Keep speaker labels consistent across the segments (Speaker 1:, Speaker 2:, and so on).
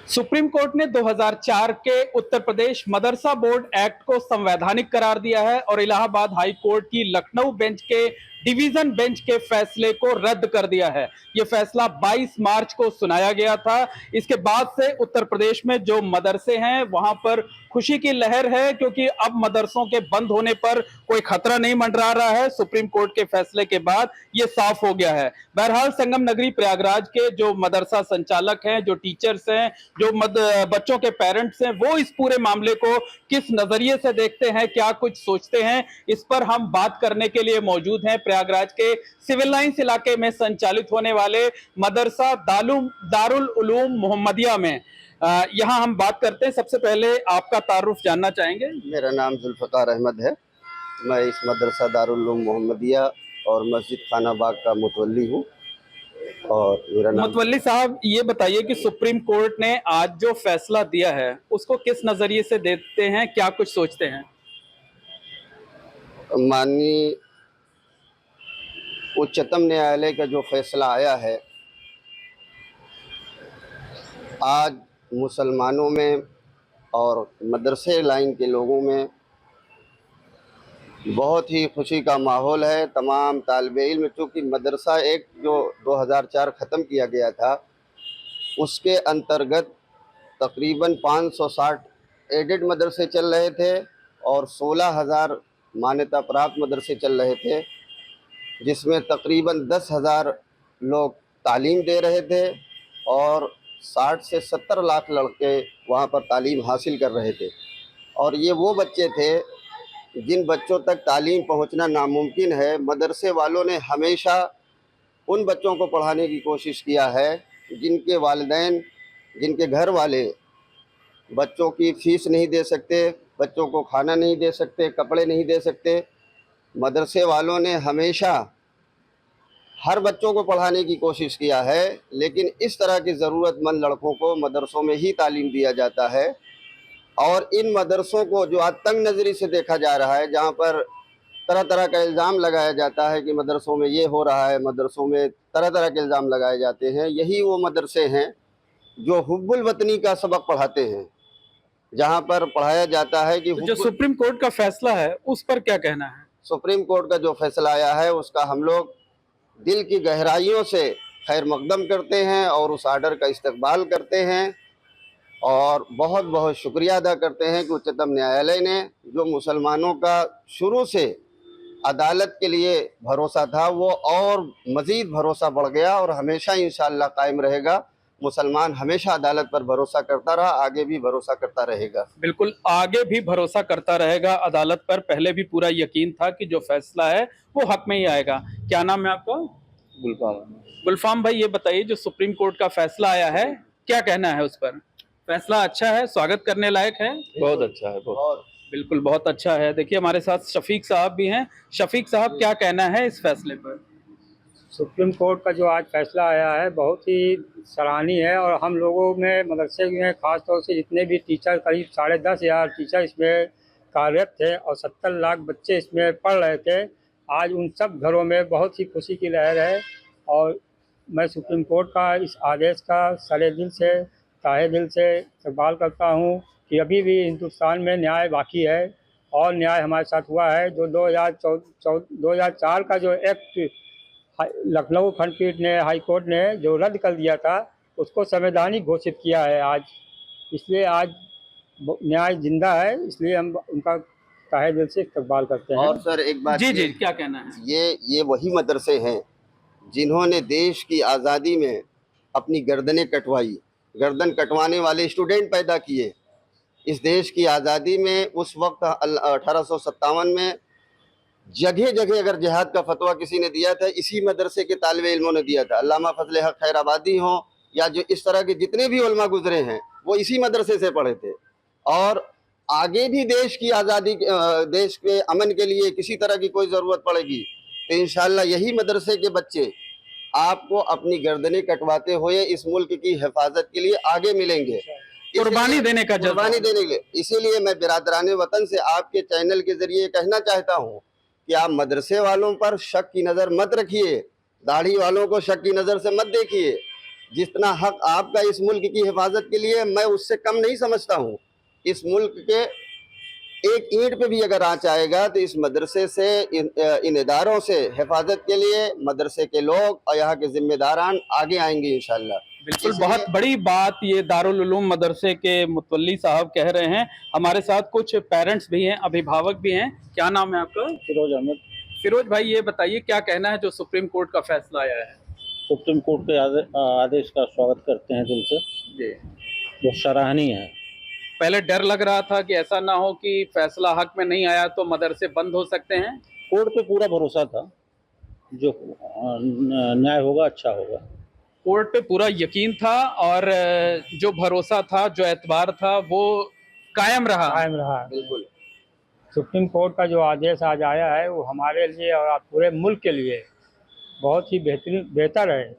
Speaker 1: Supreme court ने 2004 के उत्तर प्रदेश मदरसा board act को संवैधानिक करार दिया है और इलाहाबाद हाई कोर्ट की लखनऊ बेंच के डिवीजन बेंच के फैसले को रद्द कर दिया है। यह फैसला 22 मार्च को सुनाया गया था। इसके बाद से उत्तर प्रदेश में जो मदरसे हैं वहां पर खुशी की लहर है, क्योंकि अब मदरसों के बंद होने पर कोई खतरा नहीं मंडरा रहा है। सुप्रीम कोर्ट के फैसले के बाद यह साफ हो गया है। बहरहाल संगम नगरी प्रयागराज के जो मदरसा संचालक हैं, जो टीचर्स हैं, जो बच्चों के पेरेंट्स हैं, वो इस पूरे मामले को किस नजरिए से देखते हैं, क्या कुछ सोचते हैं, इस पर हम बात करने के लिए मौजूद हैं प्रयागराज के सिविल लाइंस इलाके में संचालित होने वाले मदरसा दारुल उलूम मोहम्मदिया में। यहां हम बात करते हैं। सबसे पहले आपका तारुफ जानना चाहेंगे।
Speaker 2: मेरा नाम जुल्फ़कार अहमद है। मैं इस मदरसा दारुल उलूम मोहम्मदिया और मस्जिद खाना बाग का मुतवल्ली हूँ। और मेरा नाम
Speaker 1: मुतवल्ली साहब, ये बताइए कि सुप्रीम कोर्ट ने आज जो फैसला दिया है उसको किस नजरिए से देखते हैं, क्या कुछ सोचते हैं?
Speaker 2: माननीय उच्चतम न्यायालय का जो फैसला आया है, आज मुसलमानों में और मदरसे लाइन के लोगों में बहुत ही खुशी का माहौल है। तमाम तालिबे इल्म, चूँकि मदरसा एक जो 2004 ख़त्म किया गया था, उसके अंतर्गत तकरीबन 560 एडेड मदरसे चल रहे थे और 16,000 मान्यता प्राप्त मदरसे चल रहे थे, जिसमें तकरीबन 10,000 लोग तालीम दे रहे थे और 60 से 70 लाख लड़के वहाँ पर तालीम हासिल कर रहे थे। और ये वो बच्चे थे जिन बच्चों तक तालीम पहुँचना नामुमकिन है। मदरसे वालों ने हमेशा उन बच्चों को पढ़ाने की कोशिश किया है जिनके वालिदैन, जिनके घर वाले बच्चों की फ़ीस नहीं दे सकते, बच्चों को खाना नहीं दे सकते, कपड़े नहीं दे सकते। मदरसे वालों ने हमेशा हर बच्चों को पढ़ाने की कोशिश किया है, लेकिन इस तरह के ज़रूरतमंद लड़कों को मदरसों में ही तालीम दिया जाता है। और इन मदरसों को जो आज तंग नज़री से देखा जा रहा है, जहाँ पर तरह तरह का इल्ज़ाम लगाया जाता है कि मदरसों में ये हो रहा है, मदरसों में तरह तरह के इल्ज़ाम लगाए जाते हैं, यही वो मदरसे हैं जो हुब्बुल वतनी का सबक पढ़ाते हैं, जहाँ पर पढ़ाया जाता है कि
Speaker 1: तो जो सुप्रीम कोर्ट का फैसला है उस पर क्या कहना है?
Speaker 2: सुप्रीम कोर्ट का जो फैसला आया है उसका हम लोग दिल की गहराइयों से खैर मकदम करते हैं और उस आर्डर का इस्तकबाल करते हैं और बहुत बहुत शुक्रिया अदा करते हैं कि उच्चतम न्यायालय ने, जो मुसलमानों का शुरू से अदालत के लिए भरोसा था, वो और मज़ीद भरोसा बढ़ गया और हमेशा इंशाअल्लाह कायम रहेगा। मुसलमान हमेशा अदालत पर भरोसा करता रहा, आगे भी भरोसा करता रहेगा।
Speaker 1: बिल्कुल, आगे भी भरोसा करता रहेगा अदालत पर। पहले भी पूरा यकीन था कि जो फैसला है वो हक में ही आएगा। क्या नाम है आपका?
Speaker 3: गुलफाम।
Speaker 1: गुलफाम भाई, ये बताइए जो सुप्रीम कोर्ट का फैसला आया है, क्या कहना है उस पर? फैसला अच्छा है, स्वागत करने लायक है?
Speaker 3: बहुत अच्छा है, बहुत।
Speaker 1: बिल्कुल, बहुत अच्छा है। देखिए हमारे साथ शफीक साहब भी हैं। शफीक साहब, क्या कहना है इस फैसले पर?
Speaker 4: सुप्रीम कोर्ट का जो आज फैसला आया है बहुत ही सराहनीय है। और हम लोगों में मदरसे में ख़ास तौर से जितने भी टीचर, करीब 10,500 टीचर इसमें कार्यरत थे और 70 लाख बच्चे इसमें पढ़ रहे थे, आज उन सब घरों में बहुत ही खुशी की लहर है। और मैं सुप्रीम कोर्ट का इस आदेश का सरे दिल से, ताहे दिल से इस्तकबाल करता हूँ कि अभी भी हिंदुस्तान में न्याय बाकी है और न्याय हमारे साथ हुआ है। जो 2004 का जो एक्ट लखनऊ खंडपीठ ने, हाई कोर्ट ने जो रद्द कर दिया था, उसको संवैधानिक घोषित किया है आज। इसलिए आज न्याय जिंदा है, इसलिए हम उनका तहे दिल से इस्तकबाल करते हैं।
Speaker 2: और सर एक बात,
Speaker 1: जी, क्या कहना है?
Speaker 2: ये वही मदरसे हैं जिन्होंने देश की आज़ादी में अपनी गर्दनें कटवाई, गर्दन कटवाने वाले स्टूडेंट पैदा किए। इस देश की आज़ादी में उस वक्त 1857 में जगह जगह अगर जिहाद का फतवा किसी ने दिया था, इसी मदरसे के तालिबे इल्मों ने दिया था। अल्लामा फजल हक खैराबादी हों या जो इस तरह के जितने भी उलमा गुजरे हैं, वो इसी मदरसे से पढ़े थे। और आगे भी देश की आज़ादी, देश के अमन के लिए किसी तरह की कोई ज़रूरत पड़ेगी तो इंशाअल्लाह यही मदरसे के बच्चे आपको अपनी गर्दनें कटवाते हुए इस मुल्क की हिफाजत के लिए आगे मिलेंगे,
Speaker 1: कुर्बानी देने का जज्बा।
Speaker 2: कुर्बानी देने के लिए। इसीलिए मैं बिरादराने वतन से आपके चैनल के जरिए कहना चाहता हूँ कि आप मदरसे वालों पर शक की नज़र मत रखिए, दाढ़ी वालों को शक की नज़र से मत देखिए। जितना हक आपका इस मुल्क की हिफाजत के लिए, मैं उससे कम नहीं समझता हूँ। इस मुल्क के एक ईंट पे भी अगर आँच आएगा तो इस मदरसे से, इन इदारों से हिफाजत के लिए मदरसे के लोग और यहाँ के जिम्मेदारान आगे आएंगे इंशाल्लाह।
Speaker 1: बिल्कुल, बहुत बड़ी बात ये दारुल उलूम मदरसे के मुतवल्ली साहब कह रहे हैं। हमारे साथ कुछ पेरेंट्स भी हैं, अभिभावक भी हैं। क्या नाम है आपका?
Speaker 5: फिरोज अहमद।
Speaker 1: फिरोज भाई, ये बताइए क्या कहना है जो सुप्रीम कोर्ट का फैसला आया है?
Speaker 5: सुप्रीम कोर्ट के आदेश का स्वागत करते हैं दिल से।
Speaker 1: जी,
Speaker 5: वो सराहनीय है।
Speaker 1: पहले डर लग रहा था कि ऐसा ना हो कि फैसला हक में नहीं आया तो मदरसे बंद हो सकते हैं।
Speaker 5: कोर्ट पे पूरा भरोसा था, जो न्याय होगा अच्छा होगा।
Speaker 1: कोर्ट पे पूरा यकीन था और जो भरोसा था, जो एतबार था, वो कायम रहा।
Speaker 2: बिल्कुल।
Speaker 4: सुप्रीम कोर्ट का जो आदेश आज आया है वो हमारे लिए और पूरे मुल्क के लिए बहुत ही बेहतर है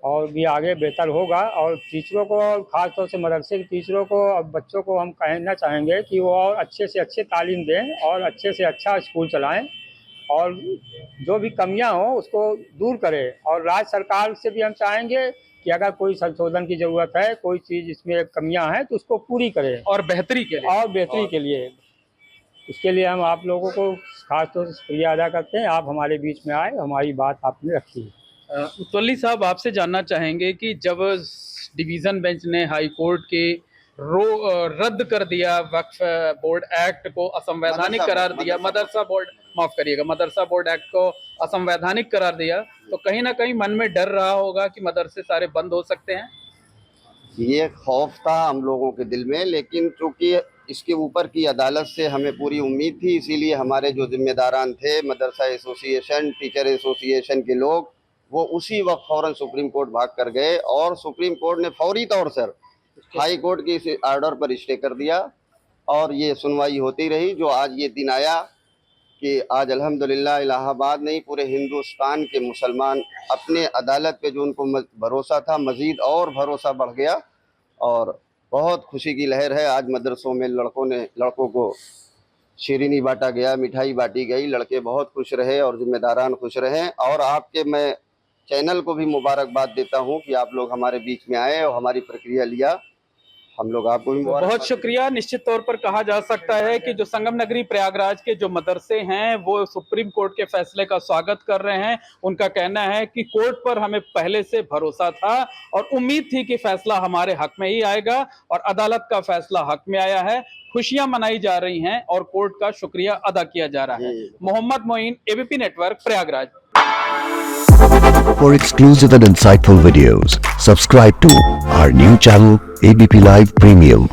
Speaker 4: और भी आगे बेहतर होगा। और टीचरों को, ख़ास तौर से मदरसे के टीचरों को और बच्चों को हम कहना चाहेंगे कि वो और अच्छे से अच्छे तालीम दें और अच्छे से अच्छा स्कूल चलाएं और जो भी कमियां हों उसको दूर करें। और राज्य सरकार से भी हम चाहेंगे कि अगर कोई संशोधन की ज़रूरत है, कोई चीज़ इसमें कमियां हैं तो उसको पूरी करें
Speaker 1: और बेहतरी के लिए।
Speaker 4: इसके लिए हम आप लोगों को खास तौर से शुक्रिया अदा करते हैं। आप हमारे बीच में आए, हमारी बात आपने रखी।
Speaker 1: मुतवल्ली साहब, आपसे जानना चाहेंगे कि जब डिवीज़न बेंच ने हाई कोर्ट के रद्द कर दिया वक्फ बोर्ड एक्ट को असंवैधानिक करार दिया, मदरसा बोर्ड एक्ट को असंवैधानिक करार दिया, तो कहीं ना कहीं मन में डर रहा होगा कि मदरसे सारे बंद हो सकते हैं।
Speaker 2: ये खौफ था हम लोगों के दिल में, लेकिन चूंकि इसके ऊपर की अदालत से हमें पूरी उम्मीद थी, इसीलिए हमारे जो जिम्मेदारान थे, मदरसा एसोसिएशन, टीचर एसोसिएशन के लोग, वो उसी वक्त फ़ौरन सुप्रीम कोर्ट भाग कर गए और सुप्रीम कोर्ट ने फौरी तौर से हाई कोर्ट के इस आर्डर पर स्टे कर दिया और ये सुनवाई होती रही। जो आज ये दिन आया कि आज अल्हम्दुलिल्लाह इलाहाबाद नहीं, पूरे हिंदुस्तान के मुसलमान अपने अदालत पे जो उनको भरोसा था, मज़ीद और भरोसा बढ़ गया और बहुत खुशी की लहर है। आज मदरसों में लड़कों को शीरीनी बांटा गया, मिठाई बांटी गई, लड़के बहुत खुश रहे और जिम्मेदारान खुश रहे। और आपके मैं चैनल को भी मुबारकबाद देता हूं कि आप लोग हमारे बीच में आए और हमारी प्रक्रिया लिया। हम लोग आपको भी
Speaker 1: बहुत शुक्रिया। निश्चित तौर पर कहा जा सकता है कि जो संगम नगरी प्रयागराज के जो मदरसे हैं वो सुप्रीम कोर्ट के फैसले का स्वागत कर रहे हैं। उनका कहना है कि कोर्ट पर हमें पहले से भरोसा था और उम्मीद थी कि फैसला हमारे हक में ही आएगा और अदालत का फैसला हक में आया है। खुशियां मनाई जा रही हैं और कोर्ट का शुक्रिया अदा किया जा रहा है। Mohammad Moin, ABP network, Prayagraj.
Speaker 6: For exclusive and insightful videos, subscribe to our new channel ABP Live Premium.